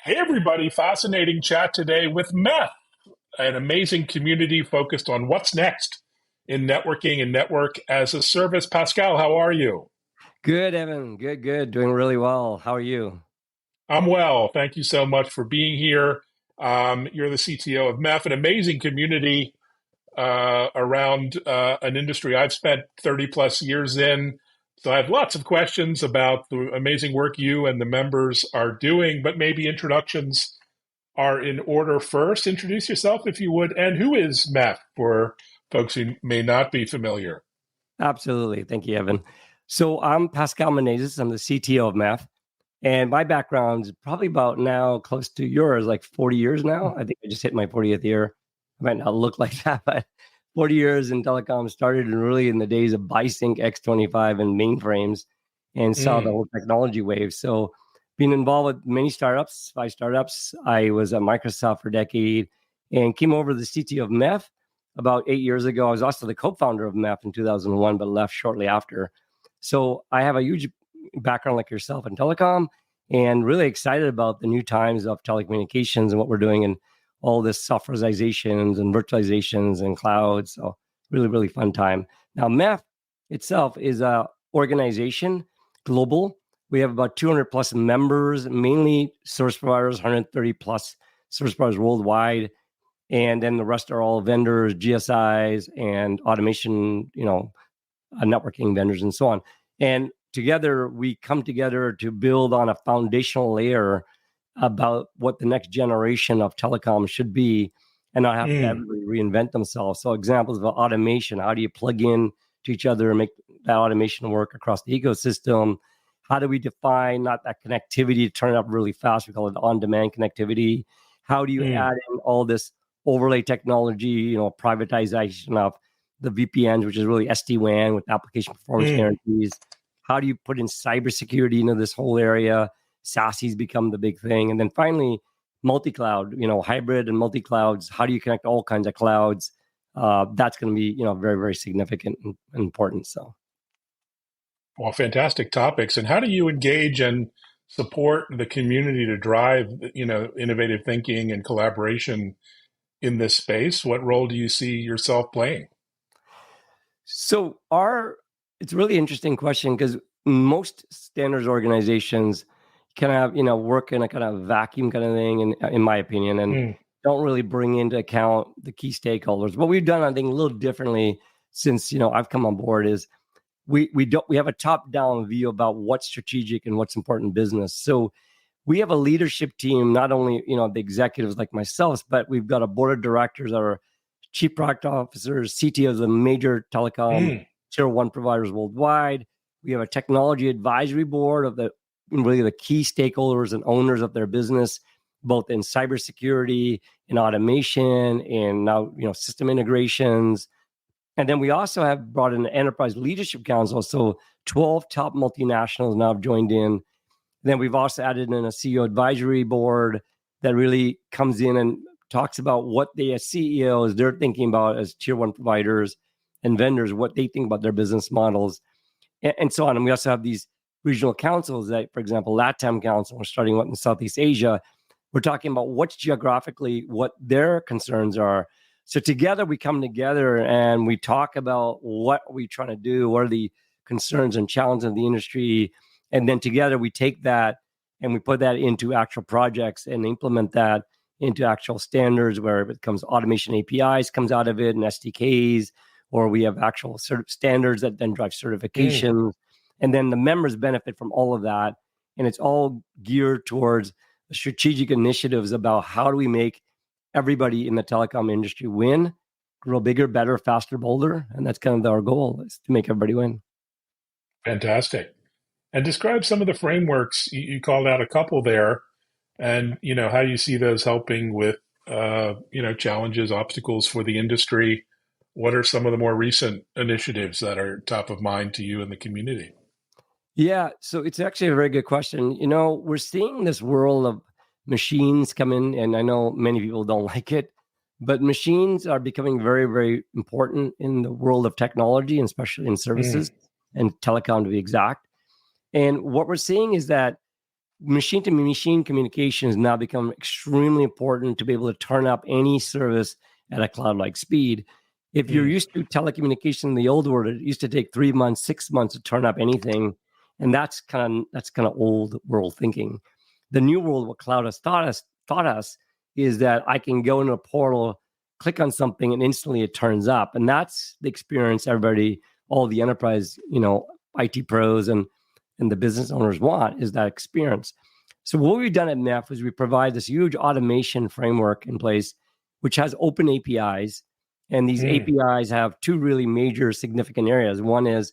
Hey, everybody. Fascinating chat today with MEF, an amazing community focused on what's next in networking and network as a service. Pascal, how are you? Good, Evan. Good. Doing really well. How are you? I'm well. Thank you so much for being here. You're the CTO of MEF, an amazing community around an industry I've spent 30 plus years in. So I have lots of questions about the amazing work you and the members are doing, but maybe introductions are in order first. Introduce yourself if you would. And who is MEF for folks who may not be familiar? Absolutely. Thank you, Evan. So I'm Pascal Menezes. I'm the CTO of MEF. And my background is probably about now close to yours, like 40 years now. I think I just hit my 40th year. I might not look like that, but 40 years in telecom started really in the days of BiSync X25 and mainframes and saw the whole technology wave. So being involved with many startups, 5 startups, I was at Microsoft for a decade and came over to the CTO of MEF about 8 years ago. I was also the co-founder of MEF in 2001, but left shortly after. So I have a huge background like yourself in telecom and really excited about the new times of telecommunications and what we're doing and all this softwareizations and virtualizations and clouds. So really fun time. Now MEF itself is a organization, global. We have about 200 plus members, mainly service providers, 130 plus service providers worldwide. And then the rest are all vendors, GSIs, and automation, networking vendors and so on. And together, we come together to build on a foundational layer about what the next generation of telecom should be and not have to everybody reinvent themselves. So examples of automation, how do you plug in to each other and make that automation work across the ecosystem? How do we define not that connectivity to turn it up really fast? We call it on-demand connectivity. How do you add in all this overlay technology, privatization of the VPNs, which is really SD-WAN with application performance guarantees? How do you put in cybersecurity into this whole area? SASE's become the big thing. And then finally, multi-cloud, hybrid and multi-clouds. How do you connect all kinds of clouds? That's going to be, very significant and important. So, well, fantastic topics. And how do you engage and support the community to drive, innovative thinking and collaboration in this space? What role do you see yourself playing? So it's a really interesting question because most standards organizations kind of, work in a kind of vacuum kind of thing, in my opinion, and don't really bring into account the key stakeholders. What we've done, I think, a little differently since, I've come on board is we have a top-down view about what's strategic and what's important in business. So we have a leadership team, not only, the executives like myself, but we've got a board of directors that are chief product officers, CTOs of major telecom tier 1 providers worldwide. We have a technology advisory board of the key stakeholders and owners of their business, both in cybersecurity, in automation, and now, system integrations. And then we also have brought in an enterprise leadership council. So 12 top multinationals now have joined in. Then we've also added in a CEO advisory board that really comes in and talks about what they as CEOs, they're thinking about as tier 1 providers and vendors, what they think about their business models and so on. And we also have these regional councils that, for example, LATAM Council, we're starting one in Southeast Asia. We're talking about what's geographically, what their concerns are. So together we come together and we talk about what are we trying to do, what are the concerns and challenges of the industry. And then together we take that and we put that into actual projects and implement that into actual standards where it becomes automation APIs comes out of it and SDKs, or we have actual standards that then drive certifications. And then the members benefit from all of that. And it's all geared towards the strategic initiatives about how do we make everybody in the telecom industry win, grow bigger, better, faster, bolder. And that's kind of our goal, is to make everybody win. Fantastic. And describe some of the frameworks. You called out a couple there, and how you see those helping with challenges, obstacles for the industry. What are some of the more recent initiatives that are top of mind to you and the community? Yeah, so it's actually a very good question. We're seeing this world of machines come in, and I know many people don't like it, but machines are becoming very, very important in the world of technology, and especially in services and telecom, to be exact. And what we're seeing is that machine-to-machine communication has now become extremely important to be able to turn up any service at a cloud-like speed. If you're used to telecommunication in the old world, it used to take 3 months, 6 months to turn up anything, and that's kind of old world thinking. The new world, what cloud has taught us is that I can go into a portal, click on something, and instantly it turns up, and that's the experience everybody, all the enterprise, IT pros and the business owners want, is that experience. So what we've done at MEF is we provide this huge automation framework in place, which has open APIs. And these APIs have two really major significant areas. One is,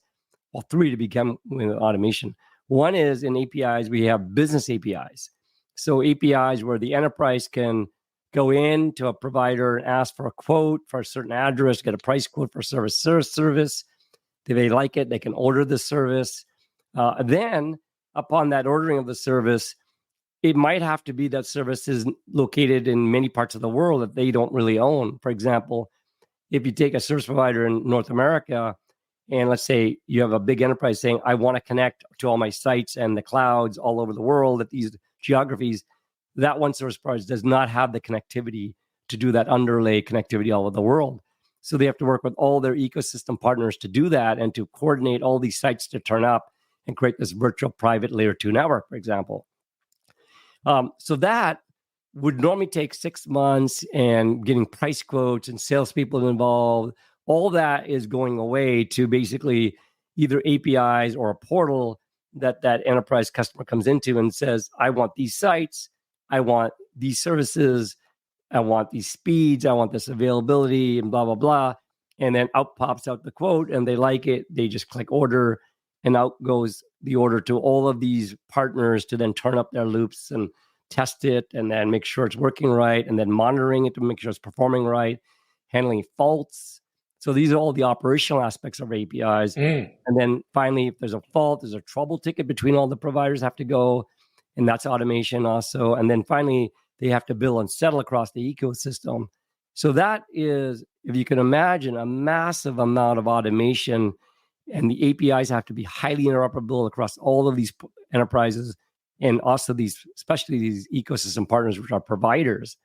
well, three to become with automation. One is in APIs, we have business APIs. So APIs where the enterprise can go in to a provider and ask for a quote for a certain address, get a price quote for service. If they like it, they can order the service. Then upon that ordering of the service, it might have to be that service is located in many parts of the world that they don't really own. For example, if you take a service provider in North America, and let's say you have a big enterprise saying, I want to connect to all my sites and the clouds all over the world at these geographies, that one service provider does not have the connectivity to do that underlay connectivity all over the world. So they have to work with all their ecosystem partners to do that and to coordinate all these sites to turn up and create this virtual private layer 2 network, for example. So that would normally take 6 months, and getting price quotes and salespeople involved, all that is going away to basically either APIs or a portal that enterprise customer comes into and says, I want these sites, I want these services, I want these speeds, I want this availability, and blah, blah, blah. And then out pops out the quote, and they like it. They just click order, and out goes the order to all of these partners to then turn up their loops and test it, and then make sure it's working right, and then monitoring it to make sure it's performing right, handling faults. So these are all the operational aspects of APIs. And then finally, if there's a fault, there's a trouble ticket between all the providers have to go, and that's automation also. And then finally, they have to bill and settle across the ecosystem. So that is, if you can imagine, a massive amount of automation, and the APIs have to be highly interoperable across all of these enterprises, and also especially these ecosystem partners, which are providers.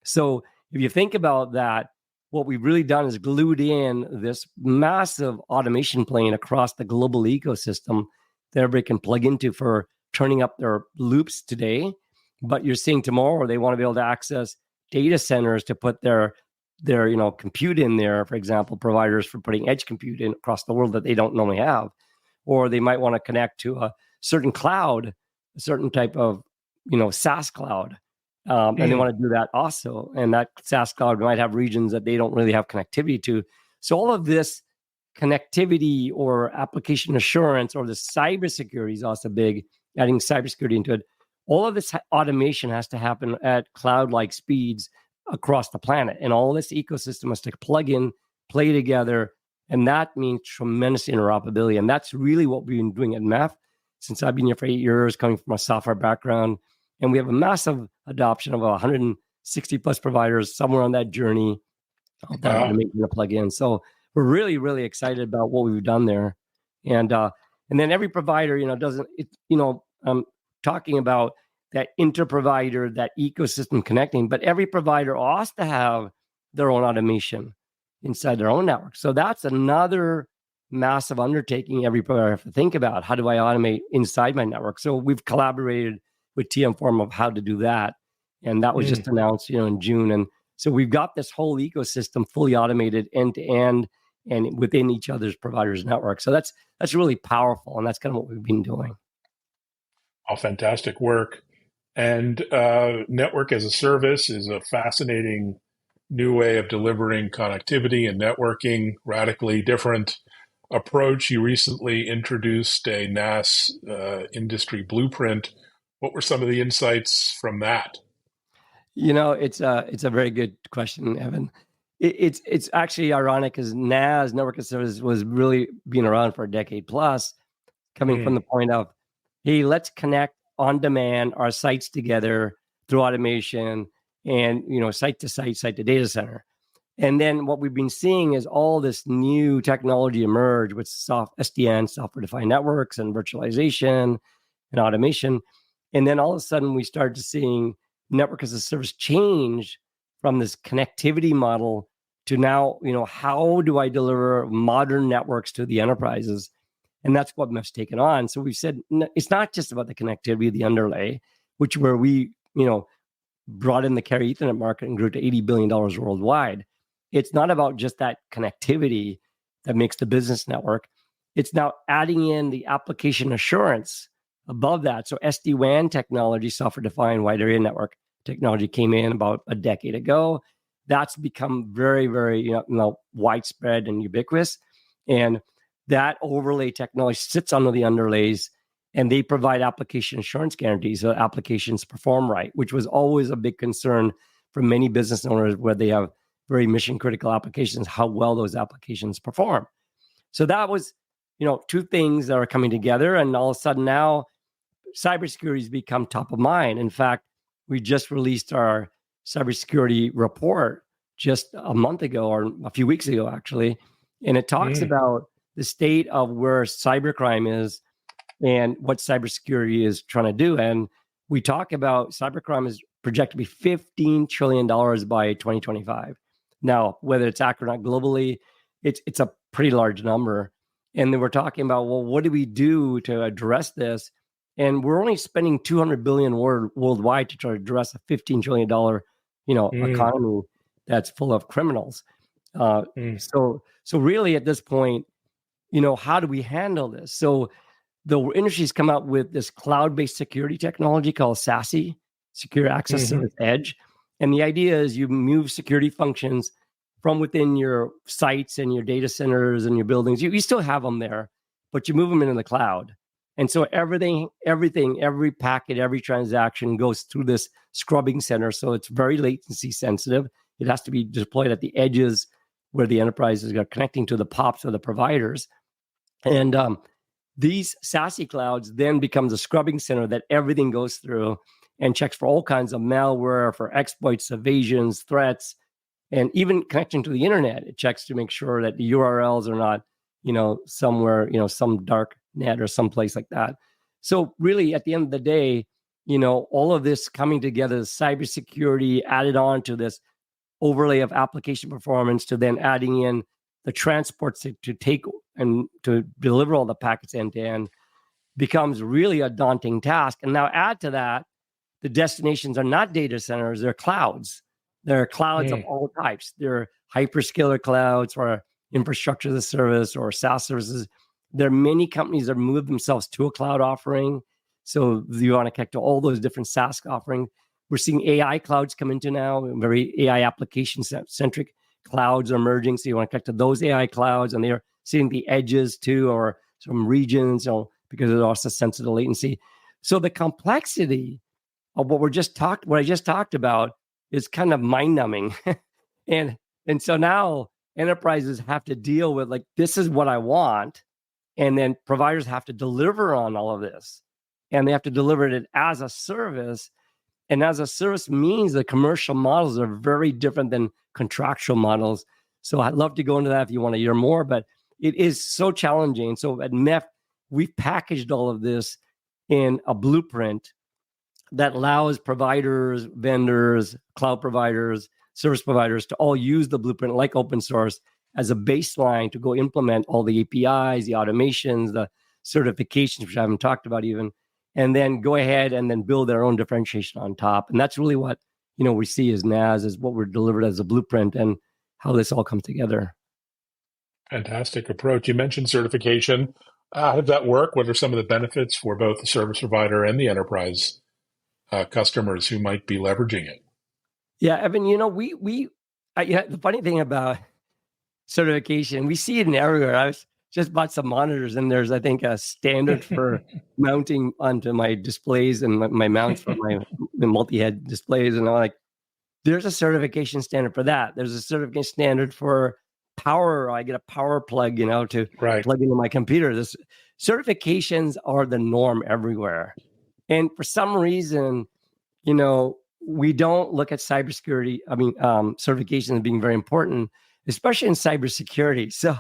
So if you think about that, what we've really done is glued in this massive automation plane across the global ecosystem that everybody can plug into for turning up their loops today. But you're seeing tomorrow, they want to be able to access data centers to put their compute in there, for example, providers for putting edge compute in across the world that they don't normally have. Or they might want to connect to a certain cloud, a certain type of, SaaS cloud. And they want to do that also. And that SaaS cloud might have regions that they don't really have connectivity to. So all of this connectivity or application assurance or the cybersecurity is also big, adding cybersecurity into it. All of this automation has to happen at cloud-like speeds across the planet. And all this ecosystem has to plug in, play together. And that means tremendous interoperability. And that's really what we've been doing at MEF since I've been here for 8 years, coming from a software background. And we have a massive adoption of 160 plus providers somewhere on that journey of that automation to plug in. So we're really, really excited about what we've done there. And then every provider, I'm talking about that inter-provider, that ecosystem connecting, but every provider also has to have their own automation inside their own network. So that's another massive undertaking every provider have to think about. How do I automate inside my network? So we've collaborated with TM Forum of how to do that. And that was just announced, in June. And so we've got this whole ecosystem fully automated end to end and within each other's providers' network. So that's really powerful. And that's kind of what we've been doing. Oh, fantastic work. And network as a service is a fascinating new way of delivering connectivity and networking, radically different approach. You recently introduced a NAS industry blueprint. What were some of the insights from that? It's a very good question, Evan. It's actually ironic because NAS, network as a service, was really being around for a decade plus, coming from the point of, hey, let's connect on demand our sites together through automation and, site to site, site to data center. And then what we've been seeing is all this new technology emerge with SDN, software-defined networks, and virtualization and automation. And then all of a sudden we started seeing network as a service change from this connectivity model to now, how do I deliver modern networks to the enterprises? And that's what MEF's taken on. So we've said, it's not just about the connectivity of the underlay, which where we, brought in the carrier Ethernet market and grew to $80 billion worldwide. It's not about just that connectivity that makes the business network. It's now adding in the application assurance above that. So SD-WAN technology, software-defined wide area network technology, came in about a decade ago. That's become very, very widespread and ubiquitous. And that overlay technology sits under the underlays, and they provide application assurance guarantees so applications perform right, which was always a big concern for many business owners where they have very mission critical applications, how well those applications perform. So that was, two things that are coming together. And all of a sudden now cybersecurity has become top of mind. In fact, we just released our cybersecurity report just a month ago, or a few weeks ago, actually. And it talks about the state of where cybercrime is and what cybersecurity is trying to do. And we talk about cybercrime is projected to be $15 trillion by 2025. Now, whether it's accurate or not globally, it's a pretty large number. And then we're talking about, well, what do we do to address this? And we're only spending $200 billion worldwide to try to address a $15 trillion, economy that's full of criminals. So really at this point, how do we handle this? So the industry's come out with this cloud-based security technology called SASE, Secure Access Service Edge. And the idea is you move security functions from within your sites and your data centers and your buildings. You still have them there, but you move them into the cloud. And so everything, every packet, every transaction goes through this scrubbing center. So it's very latency sensitive. It has to be deployed at the edges where the enterprises are connecting to the POPs or the providers. And these SASE clouds then becomes a scrubbing center that everything goes through and checks for all kinds of malware, for exploits, evasions, threats, and even connection to the internet. It checks to make sure that the URLs are not, somewhere, some dark net or someplace like that. So really, at the end of the day, all of this coming together, cybersecurity added on to this overlay of application performance, to then adding in the transports to take and to deliver all the packets end to end, becomes really a daunting task. And now add to that, the destinations are not data centers, they're clouds. They're clouds of all types. They're hyperscaler clouds or infrastructure as a service or SaaS services. There are many companies that move themselves to a cloud offering. So you want to connect to all those different SaaS offerings. We're seeing AI clouds come into now, very AI application-centric clouds are emerging. So you want to connect to those AI clouds, and they're seeing the edges too, or some regions, because it's also sensitive to latency. So the complexity of what I just talked about is kind of mind-numbing. and so now enterprises have to deal with, like, this is what I want. And then providers have to deliver on all of this. And they have to deliver it as a service. And as a service means the commercial models are very different than contractual models. So I'd love to go into that if you want to hear more, but it is so challenging. So at MEF, we've packaged all of this in a blueprint that allows providers, vendors, cloud providers, service providers to all use the blueprint like open source as a baseline to go implement all the APIs, the automations, the certifications, which I haven't talked about even, and then go ahead and then build their own differentiation on top. And that's really what we see as NAS, is what we're delivered as a blueprint and how this all comes together. Fantastic approach. You mentioned certification. How does that work? What are some of the benefits for both the service provider and the enterprise customers who might be leveraging it? Yeah, Evan, the funny thing about certification, we see it in everywhere. I just bought some monitors, and there's, I think, a standard for mounting onto my displays and my mounts for my multi-head displays. And I'm like, there's a certification standard for that. There's a certification standard for power. I get a power plug, to plug into my computer. This certifications are the norm everywhere. And for some reason, we don't look at cybersecurity, certification as being very important, especially in cybersecurity. So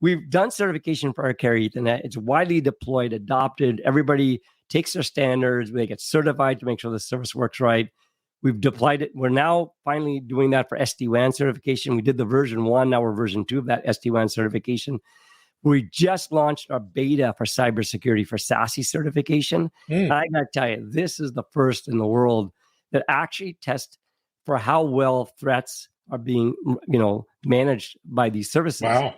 we've done certification for our carrier Ethernet. It's widely deployed, adopted. Everybody takes their standards, they get certified to make sure the service works right. We've deployed it. We're now finally doing that for SD-WAN certification. We did the version 1, now we're version 2 of that SD-WAN certification. We just launched our beta for cybersecurity for SASE certification. And I got to tell you, this is the first in the world that actually tests for how well threats are being, managed by these services. Wow.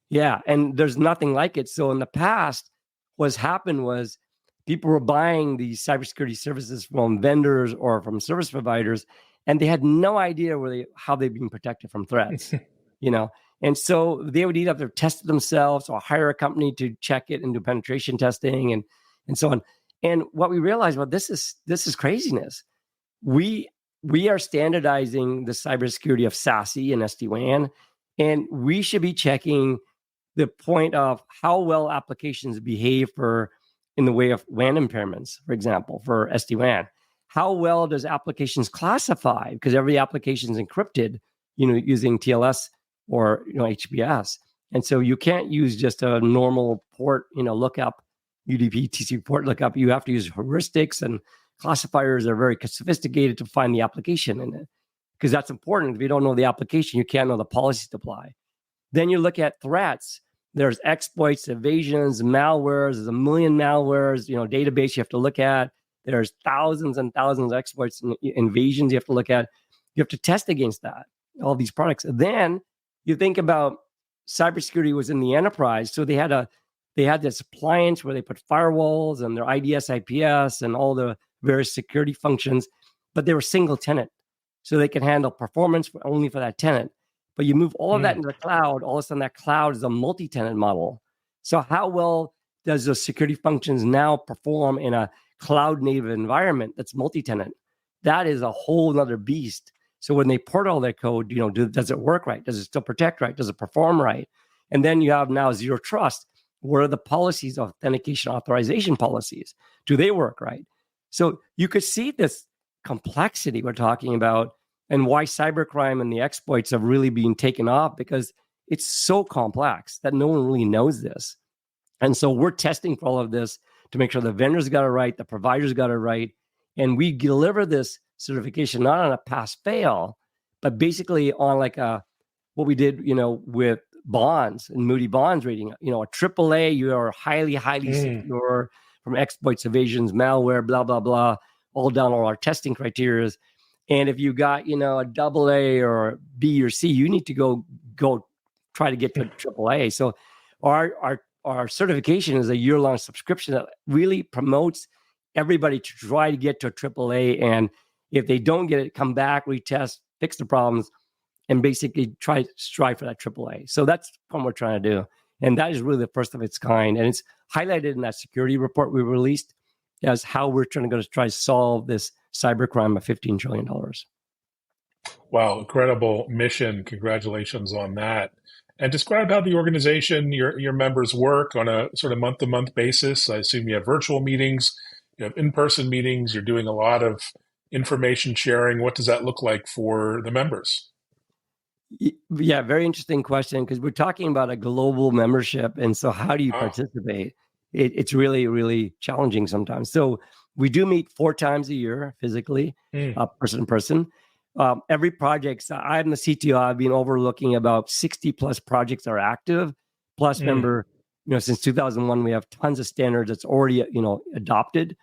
Yeah, and there's nothing like it. So in the past, what's happened was people were buying these cybersecurity services from vendors or from service providers, and they had no idea how they've been protected from threats, And so they would either test it themselves or hire a company to check it and do penetration testing and so on. And what we realized, well, this is craziness. We are standardizing the cybersecurity of SASE and SD-WAN, and we should be checking the point of how well applications behave in the way of WAN impairments, for example, for SD-WAN. How well does applications classify? Because every application is encrypted, using TLS or HPS. And so you can't use just a normal port, lookup, UDP, TCP port lookup. You have to use heuristics, and classifiers are very sophisticated to find the application in it. Because that's important. If you don't know the application, you can't know the policies to apply. Then you look at threats. There's exploits, evasions, malwares. There's a million malwares, database you have to look at. There's thousands and thousands of exploits and invasions you have to look at. You have to test against that, all these products. And then you think about cybersecurity was in the enterprise. So they had this appliance where they put firewalls and their IDS, IPS, and all the various security functions, but they were single tenant. So they can handle performance only for that tenant. But you move all of that into the cloud, all of a sudden that cloud is a multi-tenant model. So how well does those security functions now perform in a cloud-native environment that's multi-tenant? That is a whole nother beast. So when they port all their code, does it work right? Does it still protect right? Does it perform right? And then you have now zero trust. What are the policies, authentication, authorization policies? Do they work right? So you could see this complexity we're talking about, and why cybercrime and the exploits have really been taken off, because it's so complex that no one really knows this. And so we're testing for all of this to make sure the vendors got it right, the providers got it right. And we deliver this certification not on a pass-fail, but basically on what we did, with bonds and Moody bonds rating. A AAA, you are highly, highly secure from exploits, evasions, malware, blah, blah, blah, all down all our testing criteria. And if you got, a double A or B or C, you need to go try to get to AAA. So our certification is a year-long subscription that really promotes everybody to try to get to a AAA. And if they don't get it, come back, retest, fix the problems, and basically strive for that AAA. So that's what we're trying to do. And that is really the first of its kind. And it's highlighted in that security report we released as how we're trying to try to solve this cybercrime of $15 trillion. Wow, incredible mission. Congratulations on that. And describe how the organization, your members work on a sort of month-to-month basis. I assume you have virtual meetings, you have in-person meetings, you're doing a lot of information sharing. What does that look like for the members? Yeah, very interesting question, because we're talking about a global membership. And so how do you participate? It's really, really challenging sometimes. So we do meet 4 times a year physically, person to person. Every project, so I'm the CTO, I've been overlooking about 60 plus projects are active. Plus, remember, since 2001, we have tons of standards that's already, adopted.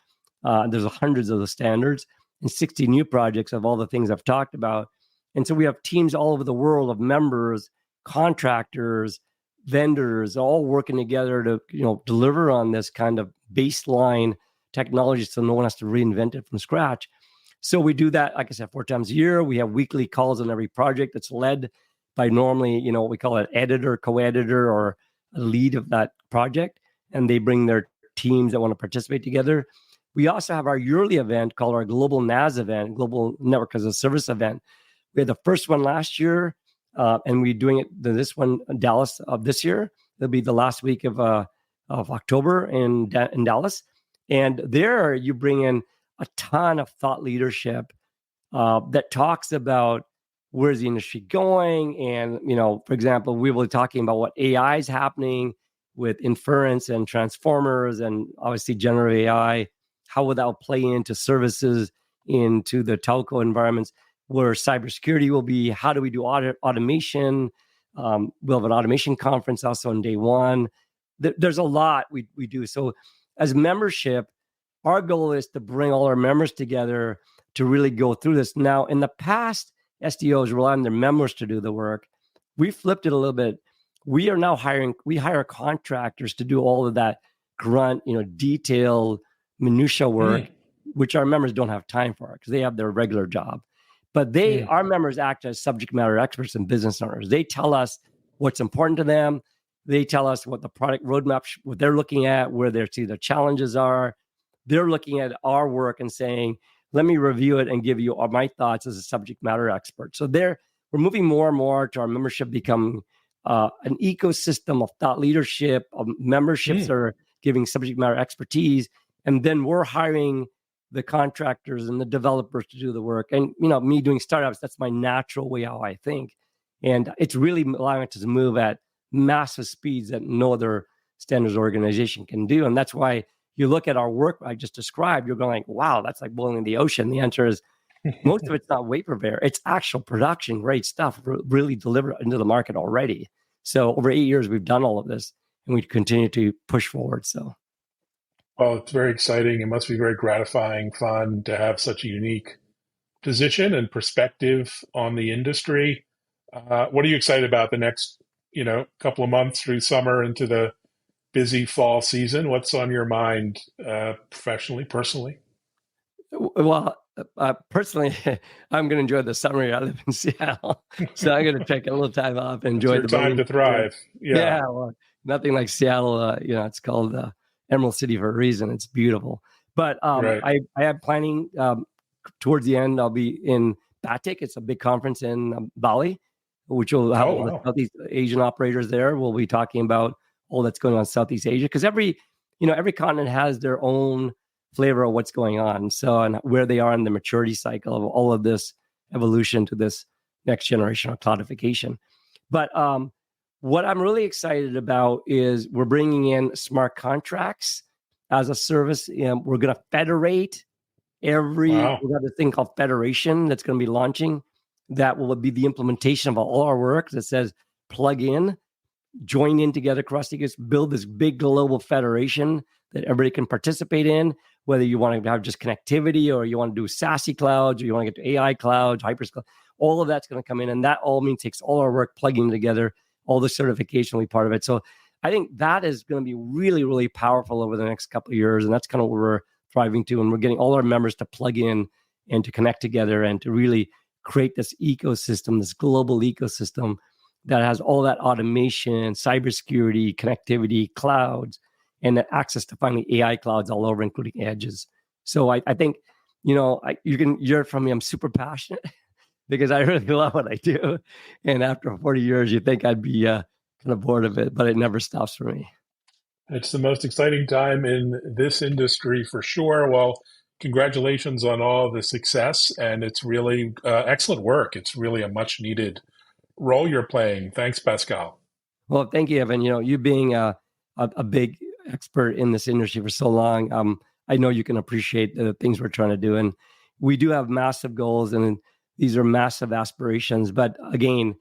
There's hundreds of the standards and 60 new projects of all the things I've talked about. And so we have teams all over the world of members, contractors, vendors, all working together to, deliver on this kind of baseline technology so no one has to reinvent it from scratch. So we do that, like I said, 4 times a year. We have weekly calls on every project that's led by normally, what we call an editor, co-editor, or a lead of that project. And they bring their teams that want to participate together. We also have our yearly event called our Global NAS event, Global Network as a Service event. We had the first one last year, and we're doing it this one in Dallas of this year. It'll be the last week of October in Dallas. And there you bring in a ton of thought leadership that talks about where's the industry going. And, for example, we were talking about what AI is happening with inference and transformers and obviously generative AI. how would that play into services, into the telco environments, where cybersecurity will be, how do we do automation? We'll have an automation conference also on day one. There's a lot we do. So as membership, our goal is to bring all our members together to really go through this. Now, in the past, SDOs rely on their members to do the work. We flipped it a little bit. We are now we hire contractors to do all of that grunt, detailed minutia work, which our members don't have time for because they have their regular job. But our members act as subject matter experts and business owners. They tell us what's important to them. They tell us what the product roadmap, what they're looking at, where their challenges are. They're looking at our work and saying, let me review it and give you my thoughts as a subject matter expert. So we're moving more and more to our membership becoming an ecosystem of thought leadership, of memberships that are giving subject matter expertise. And then we're hiring the contractors and the developers to do the work. And, me doing startups, that's my natural way how I think. And it's really allowing us to move at massive speeds that no other standards organization can do. And that's why you look at our work I just described, you're going like, wow, that's like boiling the ocean. The answer is most of it's not vaporware. It's actual production, great stuff, really delivered into the market already. So over 8 years, we've done all of this and we continue to push forward. So. Well, it's very exciting. It must be very gratifying, fun to have such a unique position and perspective on the industry. What are you excited about the next, couple of months through summer into the busy fall season? What's on your mind professionally, personally? Well, personally, I'm going to enjoy the summer. I live in Seattle, so I'm going to take a little time off and enjoy the time to thrive. Yeah, well, nothing like Seattle. It's called Emerald City for a reason. It's beautiful. But right. I have planning towards the end. I'll be in Batik. It's a big conference in Bali, which will have all the Southeast Asian operators there. We'll be talking about all that's going on in Southeast Asia because every continent has their own flavor of what's going on. So, and where they are in the maturity cycle of all of this evolution to this next generation of cloudification. But what I'm really excited about is we're bringing in smart contracts as a service. We're going to federate we've got a thing called Federation that's going to be launching that will be the implementation of all our work that says plug in, join in together across the ecosystem, build this big global federation that everybody can participate in, whether you want to have just connectivity or you want to do SASE clouds or you want to get to AI clouds, hyperscale, all of that's going to come in. And that all means takes all our work plugging together, all the certification will be part of it. So I think that is going to be really, really powerful over the next couple of years. And that's kind of what we're driving to. And we're getting all our members to plug in and to connect together and to really create this ecosystem, this global ecosystem that has all that automation, cybersecurity, connectivity, clouds, and the access to finally AI clouds all over, including edges. So I think, you can hear from me, I'm super passionate because I really love what I do. And after 40 years, you think I'd be kind of bored of it, but it never stops for me. It's the most exciting time in this industry for sure. Well, congratulations on all the success. And it's really excellent work. It's really a much needed role you're playing. Thanks, Pascal. Well, thank you, Evan. You being a big expert in this industry for so long, I know you can appreciate the things we're trying to do. And we do have massive goals and these are massive aspirations. But again,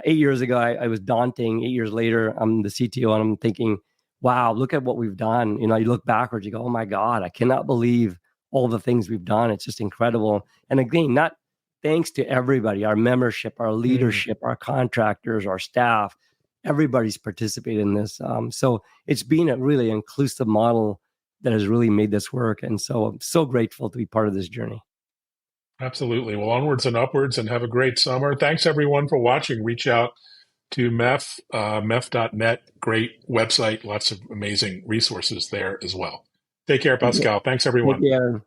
8 years ago, I was daunting. 8 years later, I'm the CTO and I'm thinking, wow, look at what we've done. You look backwards, you go, oh my God, I cannot believe all the things we've done. It's just incredible. And again, not thanks to everybody, our membership, our leadership, our contractors, our staff, everybody's participated in this. So it's been a really inclusive model that has really made this work. And so I'm so grateful to be part of this journey. Absolutely. Well, onwards and upwards and have a great summer. Thanks everyone for watching. Reach out to MEF, MEF.net. Great website. Lots of amazing resources there as well. Take care, Pascal. Thanks everyone. Take care.